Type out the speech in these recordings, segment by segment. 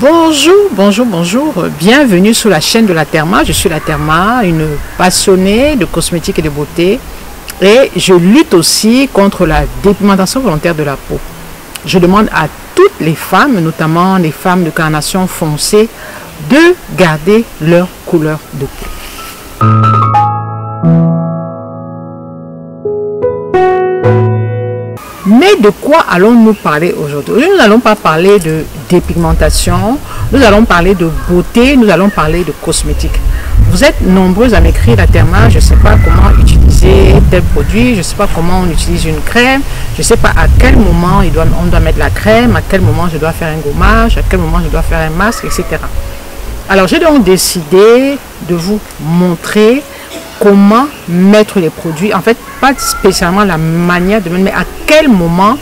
Bonjour, bonjour, bonjour. Bienvenue sur la chaîne de la Therma. Je suis la Therma, une passionnée de cosmétiques et de beauté. Et je lutte aussi contre la dépigmentation volontaire de la peau. Je demande à toutes les femmes, notamment les femmes de carnation foncée, de garder leur couleur de peau. Mais de quoi allons-nous parler aujourd'hui? Nous n'allons pas parler de dépigmentation, nous allons parler de beauté, nous allons parler de cosmétiques. Vous êtes nombreux à m'écrire la Therma, je ne sais pas comment utiliser tel produit, je ne sais pas comment on utilise une crème, je ne sais pas à quel moment on doit mettre la crème, à quel moment je dois faire un gommage, à quel moment je dois faire un masque, etc. Alors j'ai donc décidé de vous montrer comment mettre les produits, en fait pas spécialement la manière de mettre, mais à quel moment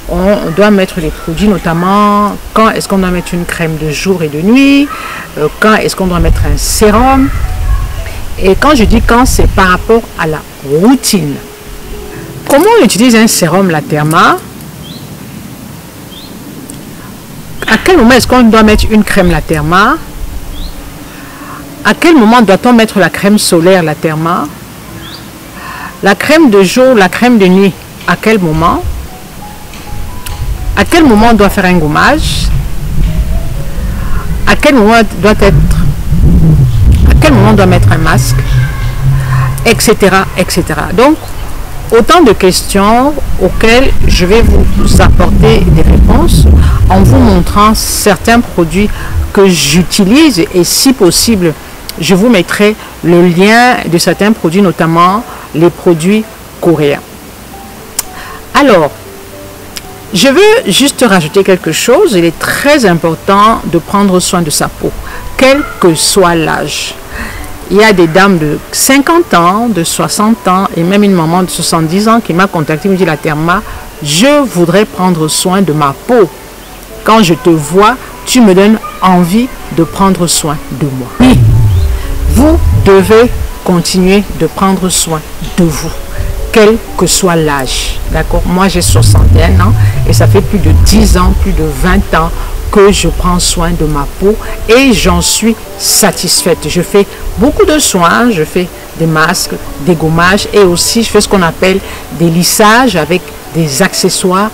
on doit mettre les produits, notamment quand est-ce qu'on doit mettre une crème de jour et de nuit, quand est-ce qu'on doit mettre un sérum. Et quand je dis quand, c'est par rapport à la routine. Comment on utilise un sérum la Therma? À quel moment est-ce qu'on doit mettre une crème la Therma? À quel moment doit-on mettre la crème solaire la Therma? La crème de jour, la crème de nuit, à quel moment? À quel moment on doit faire un gommage? À quel moment on doit mettre un masque? Etc. etc. Donc, autant de questions auxquelles je vais vous apporter des réponses en vous montrant certains produits que j'utilise et si possible, je vous mettrai le lien de certains produits, notamment les produits coréens. Alors, je veux juste rajouter quelque chose. Il est très important de prendre soin de sa peau, quel que soit l'âge. Il y a des dames de 50 ans, de 60 ans et même une maman de 70 ans qui m'a contacté, me dit la Therma, je voudrais prendre soin de ma peau. Quand je te vois, tu me donnes envie de prendre soin de moi. Oui, vous devez continuer de prendre soin de vous, quel que soit l'âge. D'accord? Moi, j'ai 61 ans et ça fait plus de 10 ans, plus de 20 ans que je prends soin de ma peau et j'en suis satisfaite. Je fais beaucoup de soins, je fais des masques, des gommages et aussi je fais ce qu'on appelle des lissages avec des accessoires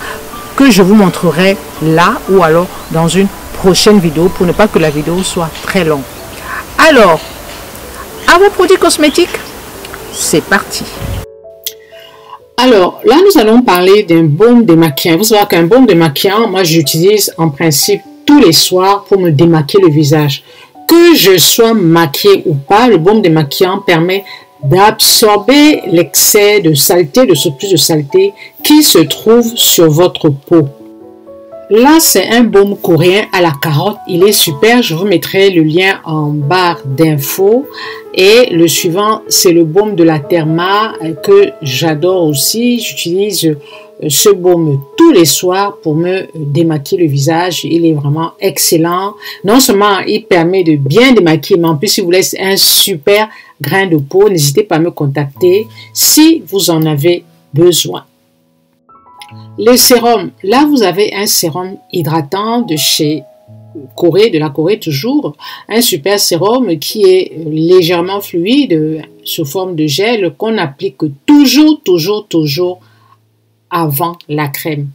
que je vous montrerai là ou alors dans une prochaine vidéo pour ne pas que la vidéo soit très longue. Alors, à vos produits cosmétiques, c'est parti. Alors, là, nous allons parler d'un baume démaquillant. Vous savez qu'un baume démaquillant, moi, j'utilise en principe tous les soirs pour me démaquiller le visage. Que je sois maquillée ou pas, le baume démaquillant permet d'absorber l'excès de saleté, de surplus de saleté qui se trouve sur votre peau. Là, c'est un baume coréen à la carotte. Il est super. Je vous mettrai le lien en barre d'infos. Et le suivant, c'est le baume de la Therma que j'adore aussi. J'utilise ce baume tous les soirs pour me démaquiller le visage. Il est vraiment excellent. Non seulement il permet de bien démaquiller, mais en plus il vous laisse un super grain de peau. N'hésitez pas à me contacter si vous en avez besoin. Les sérums, là vous avez un sérum hydratant de chez Corée, de la Corée toujours, un super sérum qui est légèrement fluide sous forme de gel qu'on applique toujours avant la crème.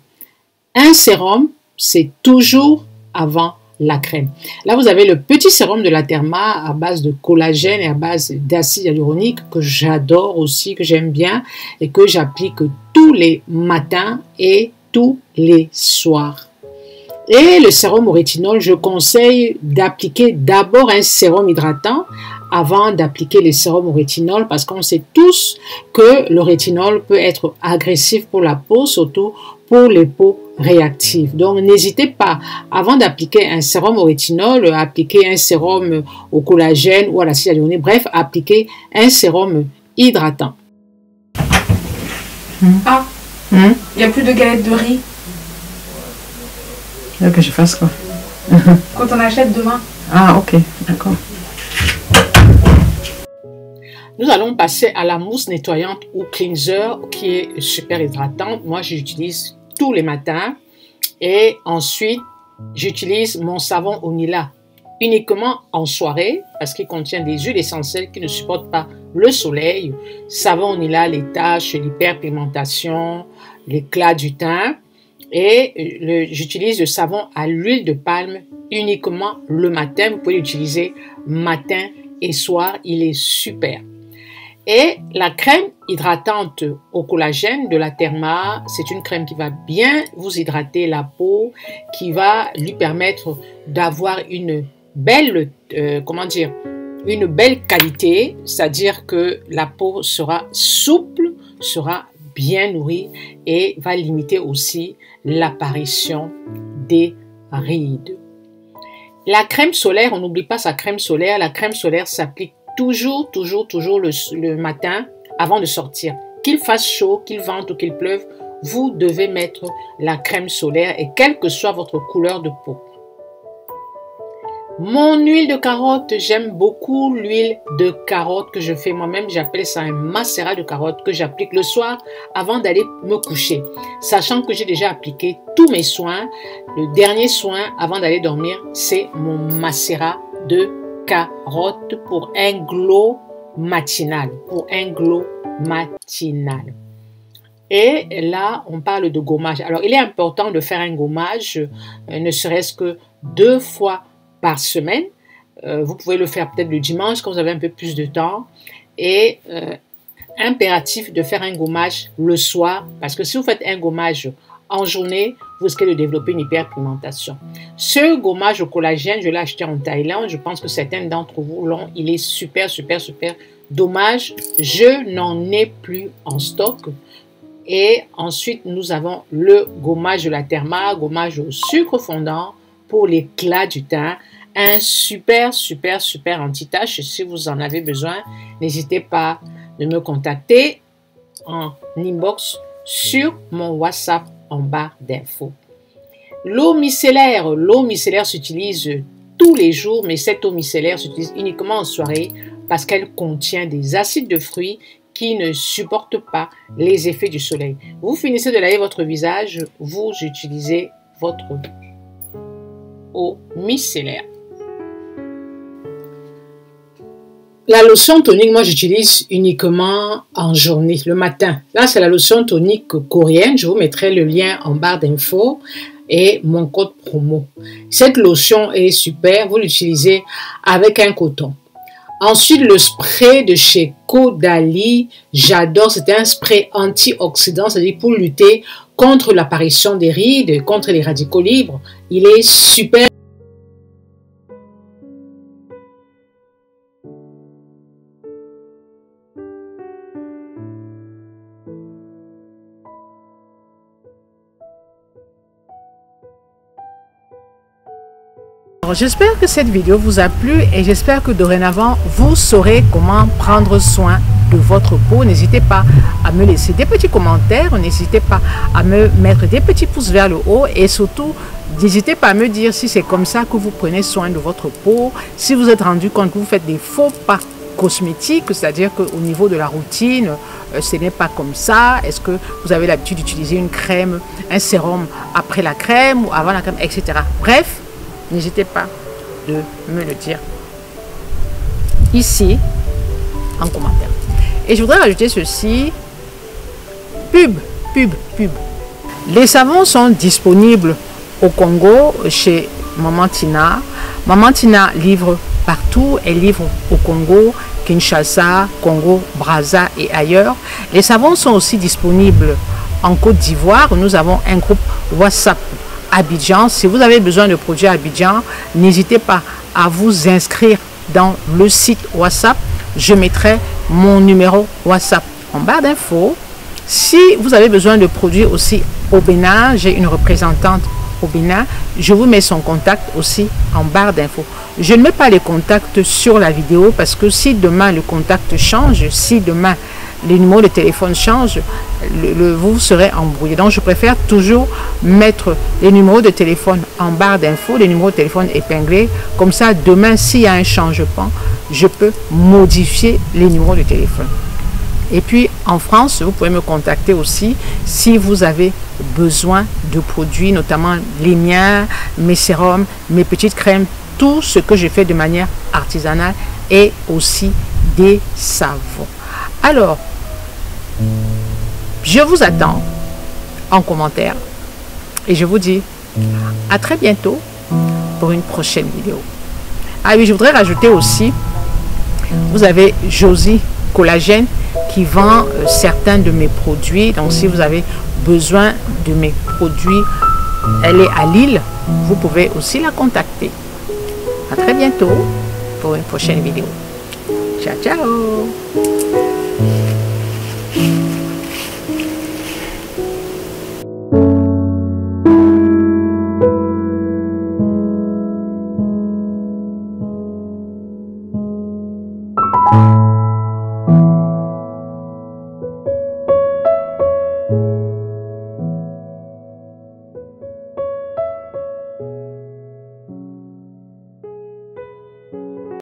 Un sérum, c'est toujours avant la crème. Là, vous avez le petit sérum de la Therma à base de collagène et à base d'acide hyaluronique que j'adore aussi, que j'aime bien et que j'applique tous les matins et tous les soirs. Et le sérum au rétinol, je conseille d'appliquer d'abord un sérum hydratant avant d'appliquer les sérums au rétinol parce qu'on sait tous que le rétinol peut être agressif pour la peau, surtout pour les peaux réactives. Donc, n'hésitez pas, avant d'appliquer un sérum au rétinol, à appliquer un sérum au collagène ou à l'acide hyaluronique, bref, appliquer un sérum hydratant. Ah, il n'y a plus de galettes de riz. Que je fasse quoi? Quand on achète demain. Ah, ok, d'accord. Nous allons passer à la mousse nettoyante ou cleanser qui est super hydratante. Moi, j'utilise tous les matins. Et ensuite, j'utilise mon savon Onila uniquement en soirée parce qu'il contient des huiles essentielles qui ne supportent pas le soleil. Savon Onila, les taches, l'hyperpigmentation, l'éclat du teint. Et j'utilise le savon à l'huile de palme uniquement le matin. Vous pouvez l'utiliser matin et soir. Il est super. Et la crème hydratante au collagène de la Therma, c'est une crème qui va bien vous hydrater la peau, qui va lui permettre d'avoir une belle, une belle qualité, c'est-à-dire que la peau sera souple, sera bien nourrie et va limiter aussi l'apparition des rides. La crème solaire, on n'oublie pas sa crème solaire. La crème solaire s'applique toujours le matin avant de sortir. Qu'il fasse chaud, qu'il vente ou qu'il pleuve, vous devez mettre la crème solaire et quelle que soit votre couleur de peau. Mon huile de carotte, j'aime beaucoup l'huile de carotte que je fais moi-même. J'appelle ça un macérat de carotte que j'applique le soir avant d'aller me coucher. Sachant que j'ai déjà appliqué tous mes soins, le dernier soin avant d'aller dormir, c'est mon macérat de carotte pour un glow matinal. Et là, on parle de gommage. Alors, il est important de faire un gommage, ne serait-ce que 2 fois par semaine. Vous pouvez le faire peut-être le dimanche quand vous avez un peu plus de temps. Et impératif de faire un gommage le soir parce que si vous faites un gommage en journée, vous risquez de développer une hyperpigmentation. Ce gommage au collagène, je l'ai acheté en Thaïlande. Je pense que certains d'entre vous l'ont. Il est super. Dommage, je n'en ai plus en stock. Et ensuite, nous avons le gommage de la Therma, gommage au sucre fondant pour l'éclat du teint. Un super anti-tache. Si vous en avez besoin, n'hésitez pas de me contacter en inbox sur mon WhatsApp en barre d'infos. L'eau micellaire s'utilise tous les jours, mais cette eau micellaire s'utilise uniquement en soirée parce qu'elle contient des acides de fruits qui ne supportent pas les effets du soleil. Vous finissez de laver votre visage, vous utilisez votre eau micellaire. La lotion tonique, moi j'utilise uniquement en journée, le matin. Là, c'est la lotion tonique coréenne. Je vous mettrai le lien en barre d'infos et mon code promo. Cette lotion est super. Vous l'utilisez avec un coton. Ensuite, le spray de chez Caudalie, j'adore. C'est un spray antioxydant, c'est-à-dire pour lutter contre l'apparition des rides, contre les radicaux libres. Il est super. J'espère que cette vidéo vous a plu et j'espère que dorénavant vous saurez comment prendre soin de votre peau. N'hésitez pas à me laisser des petits commentaires, n'hésitez pas à me mettre des petits pouces vers le haut et surtout n'hésitez pas à me dire si c'est comme ça que vous prenez soin de votre peau, si vous êtes rendu compte que vous faites des faux pas cosmétiques, c'est-à-dire qu'au niveau de la routine, ce n'est pas comme ça. Est-ce que vous avez l'habitude d'utiliser une crème, un sérum après la crème ou avant la crème, etc. Bref, n'hésitez pas de me le dire ici en commentaire. Et je voudrais rajouter ceci. Pub. Les savons sont disponibles au Congo chez Maman Tina. Maman Tina livre partout. Elle livre au Congo, Kinshasa, Congo, Brazza et ailleurs. Les savons sont aussi disponibles en Côte d'Ivoire. Nous avons un groupe WhatsApp Abidjan. Si vous avez besoin de produits Abidjan, n'hésitez pas à vous inscrire dans le site WhatsApp. Je mettrai mon numéro WhatsApp en barre d'infos. Si vous avez besoin de produits aussi au Bénin, j'ai une représentante au Bénin. Je vous mets son contact aussi en barre d'infos. Je ne mets pas les contacts sur la vidéo parce que si demain le contact change, si demain les numéros de téléphone changent, vous serez embrouillé. Donc, je préfère toujours mettre les numéros de téléphone en barre d'infos, les numéros de téléphone épinglés. Comme ça, demain, s'il y a un changement, je peux modifier les numéros de téléphone. Et puis en France, vous pouvez me contacter aussi si vous avez besoin de produits, notamment les miens, mes sérums, mes petites crèmes, tout ce que je fais de manière artisanale et aussi des savons. Alors, je vous attends en commentaire et je vous dis à très bientôt pour une prochaine vidéo. Ah oui, je voudrais rajouter aussi, vous avez Josie Collagène qui vend certains de mes produits. Donc si vous avez besoin de mes produits, elle est à Lille, vous pouvez aussi la contacter. À très bientôt pour une prochaine vidéo. Ciao, ciao!